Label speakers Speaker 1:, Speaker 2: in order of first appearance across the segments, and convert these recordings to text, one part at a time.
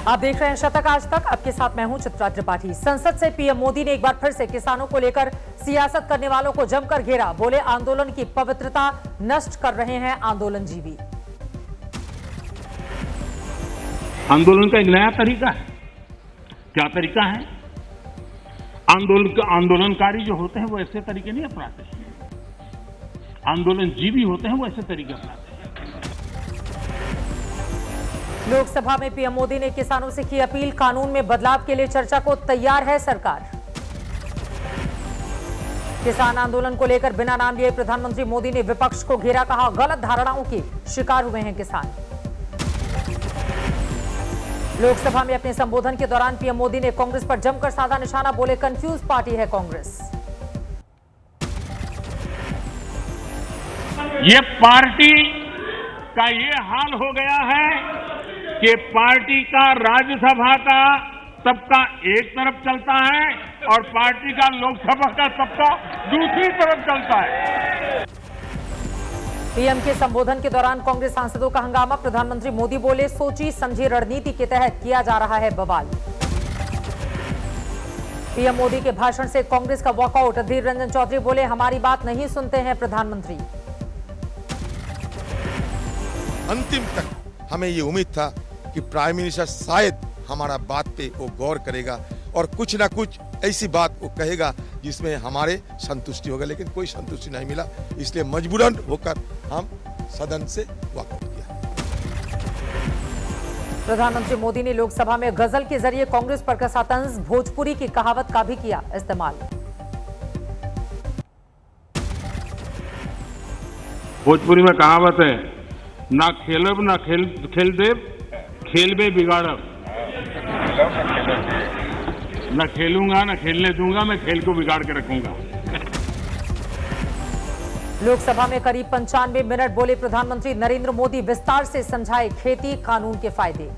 Speaker 1: आप देख रहे हैं शतक आज तक। आपके साथ मैं हूं चित्रा त्रिपाठी। संसद से पीएम मोदी ने एक बार फिर से किसानों को लेकर सियासत करने वालों को जमकर घेरा। बोले आंदोलन की पवित्रता नष्ट कर रहे हैं आंदोलनजीवी।
Speaker 2: आंदोलन का एक नया तरीका है। क्या तरीका है? आंदोलनकारी जो होते हैं वो ऐसे तरीके नहीं अपनाते हैं। आंदोलनजीवी होते हैं वो ऐसे तरीके अपनाते हैं।
Speaker 1: लोकसभा में पीएम मोदी ने किसानों से की अपील। कानून में बदलाव के लिए चर्चा को तैयार है सरकार। किसान आंदोलन को लेकर बिना नाम लिए प्रधानमंत्री मोदी ने विपक्ष को घेरा। कहा गलत धारणाओं के शिकार हुए हैं किसान। लोकसभा में अपने संबोधन के दौरान पीएम मोदी ने कांग्रेस पर जमकर साधा निशाना। बोले कंफ्यूज पार्टी है कांग्रेस।
Speaker 2: ये पार्टी का ये हाल हो गया है कि पार्टी का राज्यसभा का सबका एक तरफ चलता है और पार्टी का लोकसभा का सबका दूसरी तरफ चलता है।
Speaker 1: पीएम के संबोधन के दौरान कांग्रेस सांसदों का हंगामा। प्रधानमंत्री मोदी बोले सोची समझी रणनीति के तहत किया जा रहा है बवाल। पीएम मोदी के भाषण से कांग्रेस का वॉकआउट। अधीर रंजन चौधरी बोले हमारी बात नहीं सुनते हैं प्रधानमंत्री।
Speaker 3: अंतिम तक हमें ये उम्मीद था कि प्राइम मिनिस्टर शायद हमारा बात पे वो गौर करेगा और कुछ ना कुछ ऐसी बात वो कहेगा जिसमें हमारे संतुष्टि होगा, लेकिन कोई संतुष्टि नहीं मिला। इसलिए मजबूरन होकर हम सदन से वॉकआउट किया।
Speaker 1: प्रधानमंत्री मोदी ने लोकसभा में गजल के जरिए कांग्रेस पर कसा तंज। भोजपुरी की कहावत का भी किया इस्तेमाल।
Speaker 2: भोजपुरी में कहावत है, ना खेलब ना खेल देव, खेलबे बिगाड़ब। न खेलूंगा न खेलने दूंगा, मैं खेल को बिगाड़ के रखूंगा।
Speaker 1: लोकसभा में करीब 95 मिनट बोले प्रधानमंत्री नरेंद्र मोदी। विस्तार से समझाए खेती कानून के फायदे।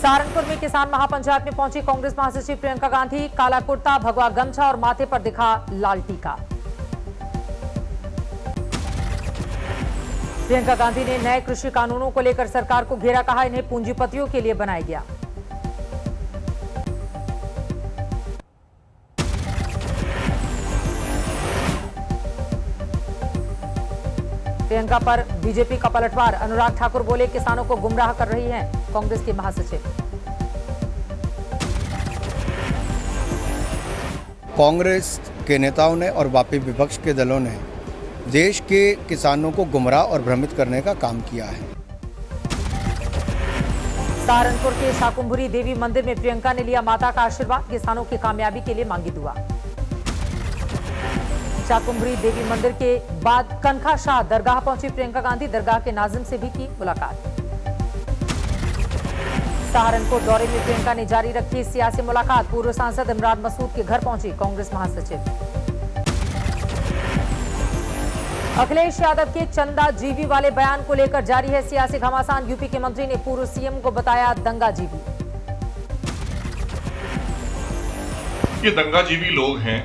Speaker 1: सहारनपुर में किसान महापंचायत में पहुंची कांग्रेस महासचिव प्रियंका गांधी। काला कुर्ता, भगवा गमछा और माथे पर दिखा लाल टीका। प्रियंका गांधी ने नए कृषि कानूनों को लेकर सरकार को घेरा। कहा इन्हें पूंजीपतियों के लिए बनाया गया। प्रियंका पर बीजेपी का पलटवार। अनुराग ठाकुर बोले किसानों को गुमराह कर रही हैं कांग्रेस की महासचिव।
Speaker 4: कांग्रेस के नेताओं ने और वापी विपक्ष के दलों ने देश के किसानों को गुमराह और भ्रमित करने का काम किया है।
Speaker 1: सहारनपुर के शाकुंभरी देवी मंदिर में प्रियंका ने लिया माता का आशीर्वाद। किसानों की कामयाबी के लिए मांगी दुआ। शाकुंभरी देवी मंदिर के बाद कनखा शाह दरगाह पहुंची प्रियंका गांधी। दरगाह के नाजिम से भी की मुलाकात। सहारनपुर दौरे में प्रियंका ने जारी रखी सियासी मुलाकात। पूर्व सांसद इमरान मसूद के घर पहुंची कांग्रेस महासचिव। अखिलेश यादव के चंदा जीवी वाले बयान को लेकर जारी है सियासी घमासान। यूपी के मंत्री ने पूर्व सीएम को बताया दंगाजीवी।
Speaker 5: ये दंगाजीवी लोग हैं।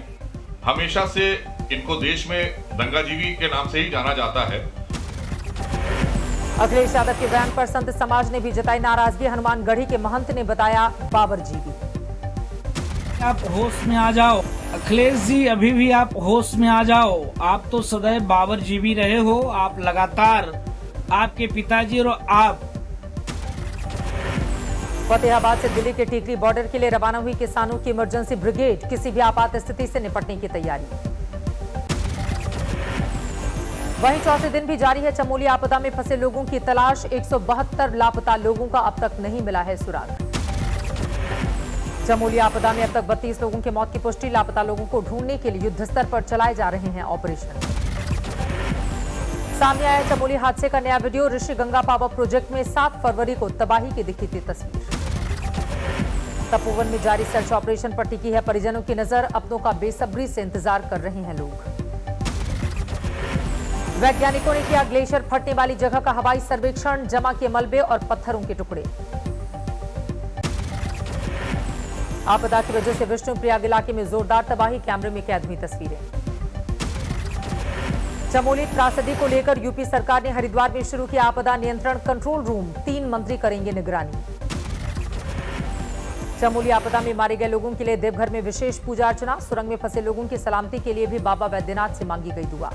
Speaker 5: हमेशा से इनको देश में दंगाजीवी के नाम से ही जाना जाता है।
Speaker 1: अखिलेश यादव के बयान पर संत समाज ने भी जताई नाराजगी। हनुमानगढ़ी के महंत ने बताया बाबरजीवी।
Speaker 6: आप होश में आ जाओ अखिलेश जी, अभी भी आप होश में आ जाओ। आप तो सदैव बाबरजीवी रहे हो। आप लगातार, आपके पिताजी और आप।
Speaker 1: फतेहाबाद से दिल्ली के टीकरी बॉर्डर के लिए रवाना हुई किसानों की इमरजेंसी ब्रिगेड। किसी भी आपात स्थिति से निपटने की तैयारी। वहीं चौथे दिन भी जारी है चमोली आपदा में फंसे लोगों की तलाश। 172 लापता लोगों का अब तक नहीं मिला है सुराग। चमोली आपदा में अब तक 32 लोगों की मौत की पुष्टि। लापता लोगों को ढूंढने के लिए युद्ध स्तर पर चलाए जा रहे हैं ऑपरेशन। सामने आया चमोली हादसे का नया video. Rishi Ganga power project में 7 फरवरी को तबाही की दिखी थी तस्वीर। तपोवन में जारी सर्च ऑपरेशन पर टिकी है परिजनों की नजर। अपनों का बेसब्री से इंतजार कर रहे हैं लोग। वैज्ञानिकों ने किया ग्लेशियर फटने वाली जगह का हवाई सर्वेक्षण। जमा किए मलबे और पत्थरों के टुकड़े। आपदा की वजह से विष्णुप्रयाग इलाके में जोरदार तबाही। कैमरे में कैद हुई तस्वीरें। चमोली त्रासदी को लेकर यूपी सरकार ने हरिद्वार में शुरू किया आपदा नियंत्रण कंट्रोल रूम, 3 मंत्री करेंगे निगरानी। चमोली आपदा में मारे गए लोगों के लिए देवघर में विशेष पूजा अर्चना, सुरंग में फंसे लोगों की सलामती के लिए भी बाबा बैद्यनाथ से मांगी गई दुआ।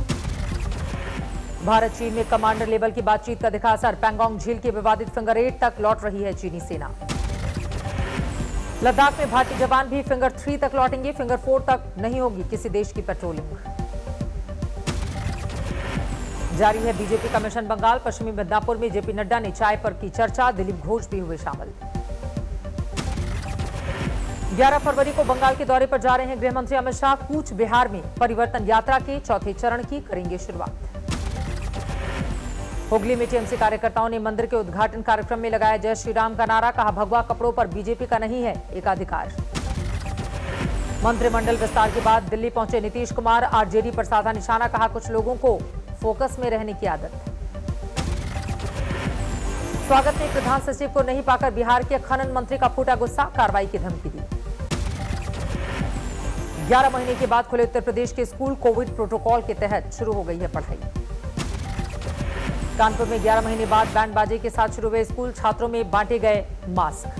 Speaker 1: भारत चीन में कमांडर लेवल की बातचीत का दिखा असर, पैंगोंग झील के विवादित फिंगर 8 तक लौट रही है चीनी सेना। लद्दाख में भारतीय जवान भी फिंगर 3 तक लौटेंगे, फिंगर 4 तक नहीं होगी किसी देश की पेट्रोलिंग। जारी है बीजेपी का मिशन बंगाल, पश्चिमी मिदनापुर में जेपी नड्डा ने चाय पर की चर्चा, दिलीप घोष भी हुए शामिल। 11 फरवरी को बंगाल के दौरे पर जा रहे हैं गृह मंत्री अमित शाह, कूच बिहार में परिवर्तन यात्रा के चौथे चरण की करेंगे शुरुआत। हुगली में टीएमसी कार्यकर्ताओं ने मंदिर के उद्घाटन कार्यक्रम में लगाया जय श्री राम का नारा, कहा भगवा कपड़ों पर बीजेपी का नहीं है एकाधिकार। मंत्रिमंडल विस्तार के बाद दिल्ली पहुंचे नीतीश कुमार, आरजेडी पर साधा निशाना, कहा कुछ लोगों को फोकस में रहने की आदत। स्वागत में प्रधान सचिव को नहीं पाकर बिहार के खनन मंत्री का फूटा गुस्सा, कार्रवाई की धमकी दी। 11 महीने के बाद खुले उत्तर प्रदेश के स्कूल, कोविड प्रोटोकॉल के तहत शुरू हो गई है पढ़ाई। कानपुर में 11 महीने बाद बैंड बाजे के साथ शुरू हुए स्कूल, छात्रों में बांटे गए मास्क।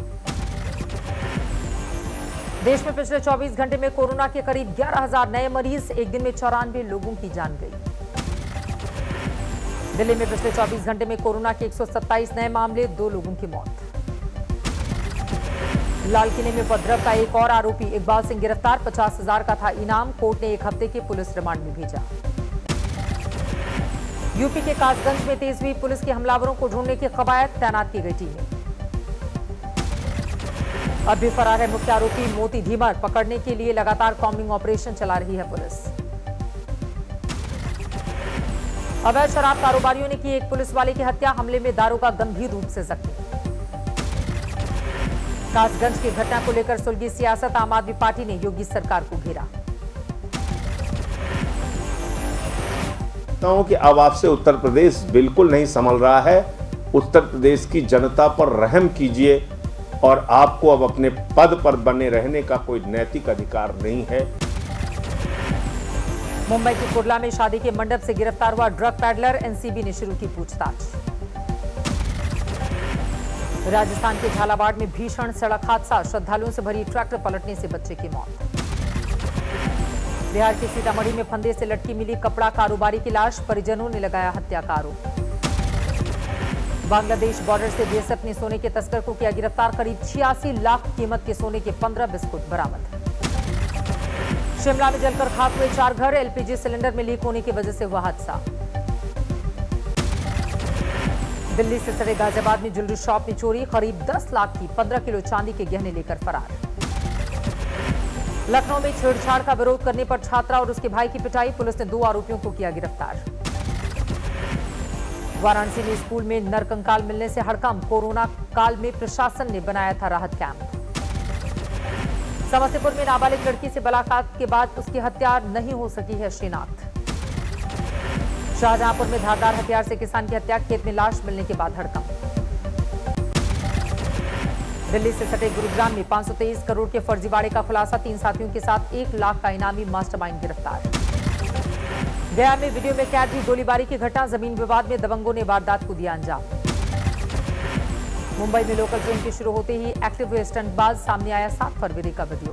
Speaker 1: देश में पिछले 24 घंटे में कोरोना के करीब 11,000 नए मरीज, एक दिन में 94 लोगों की जान गई। दिल्ली में पिछले 24 घंटे में कोरोना के 127 नए मामले, 2 लोगों की मौत। लाल किले में उपद्रव का एक और आरोपी इकबाल सिंह गिरफ्तार, 50,000 का था इनाम, कोर्ट ने 1 हफ्ते के पुलिस रिमांड में भेजा। यूपी के कासगंज में तेज हुई पुलिस के हमलावरों को ढूंढने की कवायद, तैनात की गई टीमें। अब भी फरार है मुख्य आरोपी मोती धीमर, पकड़ने के लिए लगातार कॉम्बिंग ऑपरेशन चला रही है पुलिस। अवैध शराब कारोबारियों ने की एक पुलिस वाले की हत्या, हमले में दारोगा गंभीर रूप से जख्मी। कासगंज की घटना को लेकर सुलगी सियासत, आम आदमी पार्टी ने योगी सरकार को घेरा।
Speaker 7: कि अब आपसे उत्तर प्रदेश बिल्कुल नहीं संभल रहा है, उत्तर प्रदेश की जनता पर रहम कीजिए और आपको अब अपने पद पर बने रहने का कोई नैतिक अधिकार नहीं है।
Speaker 1: मुंबई के कुर्ला में शादी के मंडप से गिरफ्तार हुआ ड्रग पैडलर, एनसीबी ने शुरू की पूछताछ। राजस्थान के झालावाड़ में भीषण सड़क हादसा, श्रद्धालुओं से भरी ट्रैक्टर पलटने से बच्चे की मौत। बिहार के सीतामढ़ी में फंदे से लटकी मिली कपड़ा कारोबारी की लाश, परिजनों ने लगाया हत्या का आरोप। बांग्लादेश बॉर्डर से बीएसएफ ने सोने के तस्कर को किया गिरफ्तार, करीब 86 लाख कीमत के सोने के 15 बिस्कुट बरामद। शिमला में जलकर खाक हुए 4 घर, एलपीजी सिलेंडर में लीक होने की वजह से हुआ हादसा। दिल्ली से सटे गाजियाबाद में ज्वेलरी शॉप में चोरी, करीब 10 लाख की 15 किलो चांदी के गहने लेकर फरार। लखनऊ में छेड़छाड़ का विरोध करने पर छात्रा और उसके भाई की पिटाई, पुलिस ने 2 आरोपियों को किया गिरफ्तार। वाराणसी में स्कूल में नरकंकाल मिलने से हड़कंप, कोरोना काल में प्रशासन ने बनाया था राहत कैंप। समस्तीपुर में नाबालिग लड़की से बलात्कार के बाद उसकी हत्या नहीं हो सकी है शिनाख्त। शाहजहांपुर में धारदार हथियार से किसान की हत्या, खेत में लाश मिलने के बाद हड़कंप। दिल्ली से सटे गुरुग्राम में 523 करोड़ के फर्जीवाड़े का खुलासा, 3 साथियों के साथ 1 लाख का इनामी मास्टरमाइंड गिरफ्तार। गया में वीडियो में कैद हुई गोलीबारी की घटना, जमीन विवाद में दबंगों ने वारदात को दिया अंजाम। मुंबई में लोकल ट्रेन के शुरू होते ही एक्टिव हुए स्टंटबाज, सामने आया 7 फरवरी का वीडियो।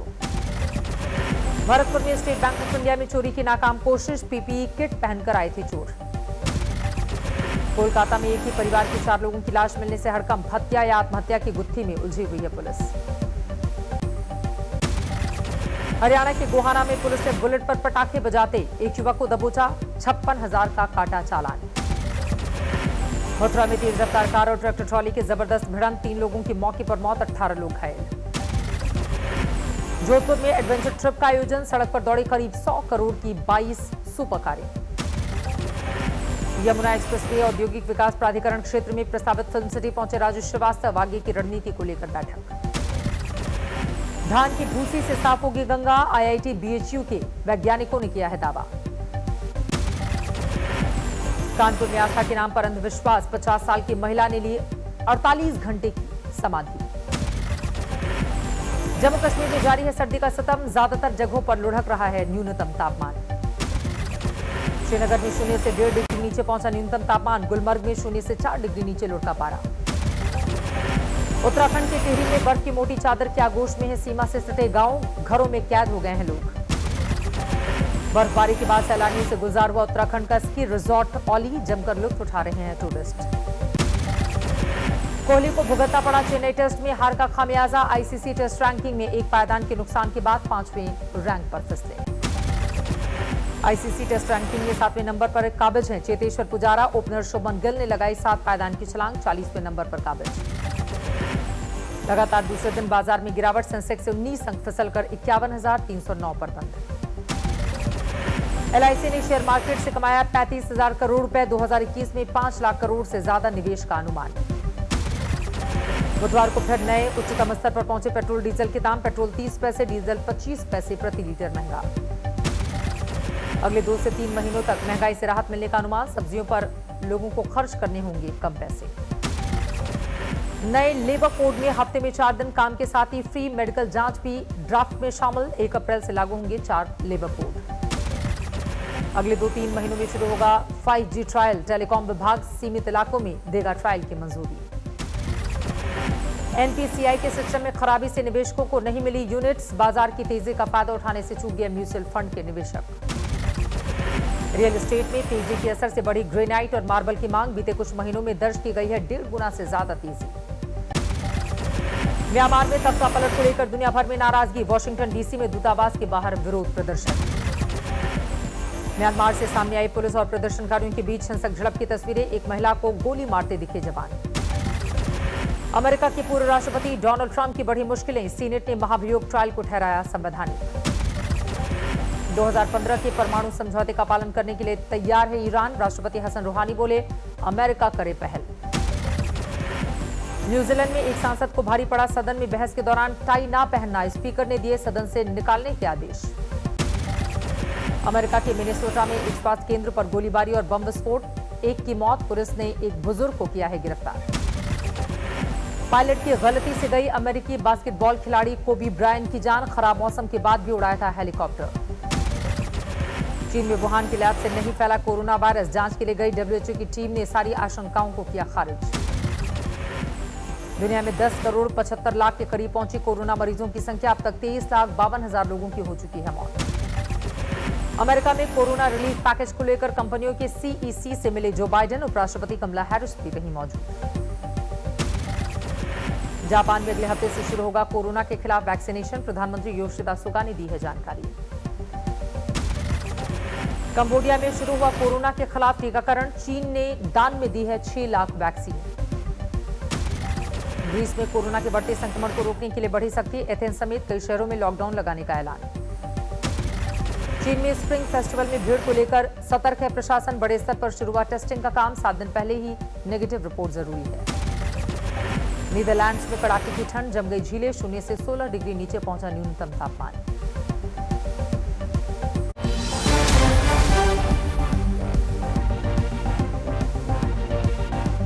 Speaker 1: भरतपुर में स्टेट बैंक ऑफ इंडिया में चोरी की नाकाम कोशिश, पीपीई किट पहनकर आए थे चोर। कोलकाता में एक ही परिवार के 4 लोगों की लाश मिलने से हड़कंप, हत्या या आत्महत्या की गुत्थी में उलझी हुई है पुलिस। हरियाणा के गोहाना में पुलिस ने बुलेट पर पटाखे बजाते एक युवक को दबोचा, 56,000 का काटा चालान। मथुरा में तेज रफ्तार कार और ट्रैक्टर ट्रॉली की जबरदस्त भिड़ंत, 3 लोगों की मौके पर मौत, 18 लोग घायल। जोधपुर में एडवेंचर ट्रिप का आयोजन, सड़क पर दौड़ी करीब 100 करोड़ की 22 सुपर कारें। यमुना एक्सप्रेसवे औद्योगिक विकास प्राधिकरण क्षेत्र में प्रस्तावित फिल्म सिटी पहुंचे राजू श्रीवास्तव, आगे की रणनीति को लेकर बैठक। धान की भूसी से साफ होगी गंगा, आईआईटी बीएचयू के वैज्ञानिकों ने किया है दावा। कानपुर में आस्था के नाम पर अंधविश्वास, 50 साल की महिला ने ली 48 घंटे की समाधि। जम्मू कश्मीर में जारी है सर्दी का सितम, ज्यादातर जगहों पर लुढ़क रहा है न्यूनतम तापमान। श्रीनगर में 0 से 1.5 डिग्री नीचे पहुंचा न्यूनतम तापमान। गुलमर्ग में 0 से 4 डिग्री नीचे लुढ़का पारा। उत्तराखंड के टिहरी में बर्फ की मोटी चादर के आगोश में है सीमा से सटे गांव। घरों में कैद हो गए हैं लोग। बर्फबारी के बाद सैलानियों से गुलजार हुआ उत्तराखंड का स्की रिजॉर्ट औली। जमकर लुत्फ उठा रहे हैं टूरिस्ट। कोहली को भुगतना पड़ा चेन्नई टेस्ट में हार का खामियाजा। आईसीसी टेस्ट रैंकिंग में एक पायदान के नुकसान के बाद 5वें रैंक पर फिसले। आईसीसी टेस्ट रैंकिंग में 7वें नंबर पर काबिज हैं चेतेश्वर पुजारा। ओपनर शुभमन गिल ने लगाई 7 पायदान की छलांग। 40वें नंबर पर काबिज। लगातार दूसरे दिन बाजार में गिरावट। सेंसेक्स से 19 अंक फिसलकर 51,309 पर बंद। एलआईसी ने शेयर मार्केट से कमाया 35,000 करोड़ रुपए। 2021 में 5 लाख करोड़ से ज्यादा निवेश का अनुमान। बुधवार को फिर नए उच्चतम स्तर पर पहुंचे पेट्रोल डीजल के दाम। पेट्रोल 30 पैसे, डीजल 25 पैसे प्रति लीटर महंगा। अगले 2 से 3 महीनों तक महंगाई से राहत मिलने का अनुमान। सब्जियों पर लोगों को खर्च करने होंगे कम पैसे। नए लेबर कोड में हफ्ते में 4 दिन काम के साथ ही फ्री मेडिकल जांच भी ड्राफ्ट में शामिल। 1 अप्रैल से लागू होंगे 4 लेबर कोड। अगले 2-3 महीनों में शुरू होगा 5G ट्रायल। टेलीकॉम विभाग सीमित इलाकों में देगा ट्रायल की मंजूरी। एनपीसीआई के सिस्टम में खराबी से निवेशकों को नहीं मिली यूनिट्स। बाजार की तेजी का फायदा उठाने से चूक गए म्यूचुअल फंड के निवेशक। रियल एस्टेट में तेजी के असर से बढ़ी ग्रेनाइट और मार्बल की मांग। बीते कुछ महीनों में दर्ज की गई है 1.5 गुना से ज्यादा तेजी। म्यांमार में तख्ता पलट को लेकर दुनिया भर में नाराजगी। वॉशिंगटन डीसी में दूतावास के बाहर विरोध प्रदर्शन। म्यांमार से सामने आई पुलिस और प्रदर्शनकारियों के बीच हिंसक झड़प की तस्वीरें। एक महिला को गोली मारते दिखे जवान। अमेरिका के पूर्व राष्ट्रपति डोनाल्ड ट्रंप की बढ़ी मुश्किलें। सीनेट ने महाभियोग ट्रायल को ठहराया संवैधानिक। 2015 के परमाणु समझौते का पालन करने के लिए तैयार है ईरान। राष्ट्रपति हसन रूहानी बोले अमेरिका करे पहल। न्यूजीलैंड में एक सांसद को भारी पड़ा। सदन में बहस के दौरान टाई ना पहनना। स्पीकर ने दिए सदन से निकालने के आदेश। अमेरिका के मिनेसोटा में एक स्वास्थ्य केंद्र पर गोलीबारी और बम विस्फोट। एक की मौत। पुलिस ने एक बुजुर्ग को किया है गिरफ्तार। पायलट की गलती से गई अमेरिकी बास्केटबॉल खिलाड़ी कोबी ब्रायंट की जान। खराब मौसम के बाद भी उड़ाया था हेलीकॉप्टर। चीन में वुहान के लैब से नहीं फैला कोरोना वायरस। जांच के लिए गई WHO की टीम ने सारी आशंकाओं को किया खारिज। दुनिया में 10 करोड़ 75 लाख के करीब पहुंची कोरोना मरीजों की संख्या। अब तक 23,52,000 लोगों की हो चुकी है मौत। अमेरिका में कोरोना रिलीफ पैकेज को लेकर कंपनियों के CEC से मिले जो बाइडेन। उपराष्ट्रपति कमला हैरिस भी रही मौजूद। जापान में अगले हफ्ते से शुरू होगा कोरोना के खिलाफ वैक्सीनेशन। प्रधानमंत्री योशिदा सुगा ने दी है जानकारी। कंबोडिया में शुरू हुआ कोरोना के खिलाफ टीकाकरण। चीन ने दान में दी है 6 लाख वैक्सीन। ग्रीस में कोरोना के बढ़ते संक्रमण को रोकने के लिए बढ़ी सख्ती। एथेंस समेत कई शहरों में लॉकडाउन लगाने का ऐलान। चीन में स्प्रिंग फेस्टिवल में भीड़ को लेकर सतर्क है प्रशासन। बड़े स्तर पर शुरू हुआ टेस्टिंग का काम। 7 दिन पहले ही नेगेटिव रिपोर्ट जरूरी है। नीदरलैंड्स में कड़ाके की ठंड। जम गई झीलें। 0 से 16 डिग्री नीचे पहुंचा न्यूनतम तापमान।